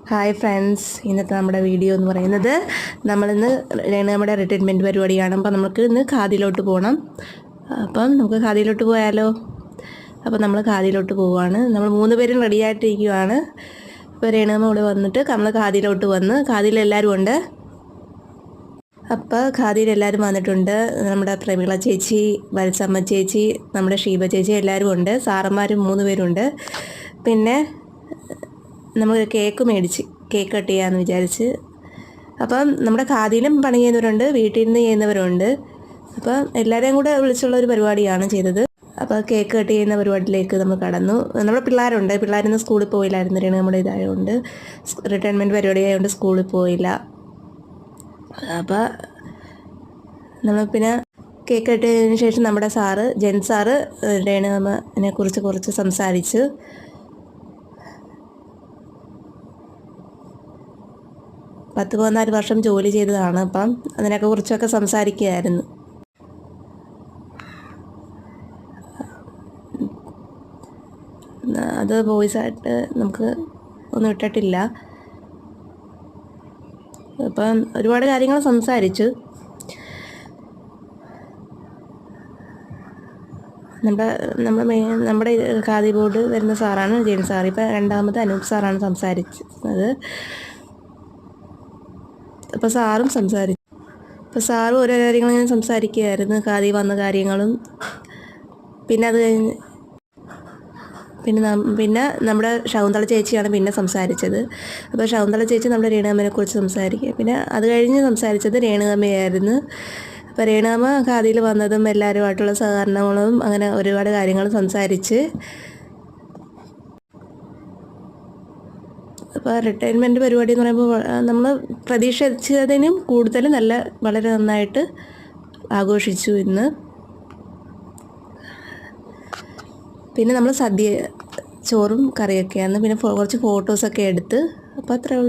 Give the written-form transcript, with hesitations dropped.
Hi friends, ഇന്നത്തെ നമ്മുടെ video എന്ന് പറയുന്നത് നമ്മളിന്ന് നമ്മുടെ റിട്ടയർമെൻറ്റ് പരിപാടിയാണ്. അപ്പം നമുക്ക് ഇന്ന് ഖാദിയിലോട്ട് പോകണം. അപ്പം നമുക്ക് ഖാദിയിലോട്ട് പോയാലോ? അപ്പം നമ്മൾ ഖാദിയിലോട്ട് പോവുകയാണ്. നമ്മൾ 3 പേരും റെഡി ആയിട്ടിരിക്കുകയാണ്. അപ്പോൾ രേണുമ്മ ഇവിടെ വന്നിട്ട് നമ്മൾ ഖാദിയിലോട്ട് വന്ന് ഖാദിയിൽ എല്ലാവരും ഉണ്ട്. അപ്പോൾ ഖാദിയിൽ എല്ലാവരും വന്നിട്ടുണ്ട്. നമ്മുടെ പ്രമിള ചേച്ചി, വത്സമ്മ ചേച്ചി, നമ്മുടെ ഷീബ ചേച്ചി എല്ലാവരും ഉണ്ട്. സാറന്മാരും 3 പേരുണ്ട്. പിന്നെ നമ്മൾ കേക്ക് മേടിച്ച് കേക്ക് കട്ട് ചെയ്യാമെന്ന് വിചാരിച്ച്. അപ്പം നമ്മുടെ ഖാദിയിലും പണി ചെയ്യുന്നവരുണ്ട്, വീട്ടിൽ നിന്ന് ചെയ്യുന്നവരുണ്ട്. അപ്പം എല്ലാവരെയും കൂടെ വിളിച്ചുള്ള ഒരു പരിപാടിയാണ് ചെയ്തത്. അപ്പോൾ കേക്ക് കട്ട് ചെയ്യുന്ന പരിപാടിയിലേക്ക് നമ്മൾ കടന്നു. നമ്മുടെ പിള്ളേരുണ്ട്, പിള്ളേരിന്ന് സ്കൂളിൽ പോയില്ലായിരുന്നു. നമ്മുടെ ഇതായതുകൊണ്ട് റിട്ടയർമെൻറ്റ് പരിപാടി ആയതുകൊണ്ട് സ്കൂളിൽ പോയില്ല. അപ്പോൾ നമ്മൾ പിന്നെ കേക്ക് കട്ട് ചെയ്തതിന് ശേഷം നമ്മുടെ സാറ് ജെൻ സാറ് രേണുമ്മനെ കുറിച്ച് കുറച്ച് സംസാരിച്ചു. 10-14 വർഷം ജോലി ചെയ്തതാണ്. അപ്പം അതിനൊക്കെ കുറിച്ചൊക്കെ സംസാരിക്കുകയായിരുന്നു. അത് വോയിസായിട്ട് നമുക്ക് ഒന്നും ഇട്ടിട്ടില്ല. അപ്പം ഒരുപാട് കാര്യങ്ങൾ സംസാരിച്ചു. നമ്മുടെ ഖാദി ബോർഡ് വരുന്ന സാറാണ് ജെയിൻ സാർ. ഇപ്പം രണ്ടാമത് അനൂപ് സാറാണ് സംസാരിച്ചത്. അപ്പോൾ സാറും സംസാരിച്ചു. അപ്പോൾ സാറും ഓരോ കാര്യങ്ങളിങ്ങനെ സംസാരിക്കുകയായിരുന്നു, ഖാദി വന്ന കാര്യങ്ങളും. പിന്നെ അത് കഴിഞ്ഞ് പിന്നെ നമ്മുടെ ശകുന്തള ചേച്ചിയാണ് പിന്നെ സംസാരിച്ചത്. അപ്പോൾ ശകുന്തള ചേച്ചി നമ്മുടെ രേണുമ്മനെ കുറിച്ച് സംസാരിക്കുക. പിന്നെ അത് കഴിഞ്ഞ് സംസാരിച്ചത് രേണുമ്മയായിരുന്നു. അപ്പോൾ രേണുമ്മ ഖാദിയിൽ വന്നതും എല്ലാവരുമായിട്ടുള്ള സഹകരണങ്ങളും അങ്ങനെ ഒരുപാട് കാര്യങ്ങൾ സംസാരിച്ച്. അപ്പോൾ റിട്ടയർമെൻറ്റ് പരിപാടി എന്ന് പറയുമ്പോൾ നമ്മൾ പ്രതീക്ഷിച്ചതിനും കൂടുതൽ വളരെ നന്നായിട്ട് ആഘോഷിച്ചു ഇന്ന്. പിന്നെ നമ്മൾ സദ്യ ചോറും കറിയൊക്കെയാണ്. പിന്നെ കുറച്ച് ഫോട്ടോസൊക്കെ എടുത്ത്. അപ്പോൾ അത്രേ ഉള്ളൂ.